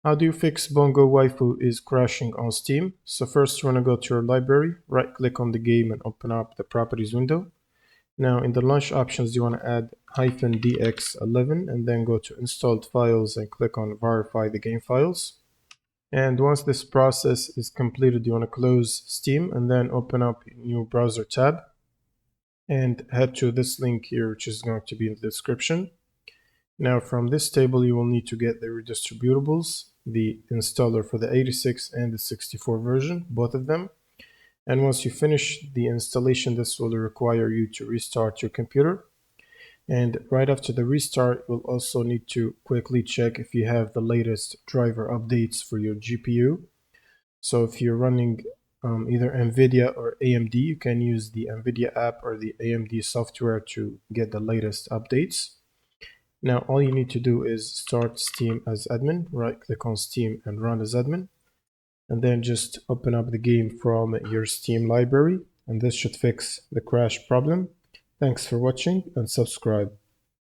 How do you fix Bongo Waifu is crashing on Steam? So first you want to go to your library, right click on the game and open up the properties window. Now in the launch options you want to add -dx11 and then go to installed files and click on verify the game files. And once this process is completed, you want to close Steam and then open up a new browser tab and head to this link here, which is going to be in the description. Now from this table, you will need to get the redistributables, the installer for the 86 and the 64 version, both of them. And once you finish the installation, this will require you to restart your computer. And right after the restart, you'll also need to quickly check if you have the latest driver updates for your GPU. So if you're running either NVIDIA or AMD, you can use the NVIDIA app or the AMD software to get the latest updates. Now all you need to do is start Steam as admin, right click on Steam and run as admin, and then just open up the game from your Steam library, and this should fix the crash problem. Thanks for watching and subscribe.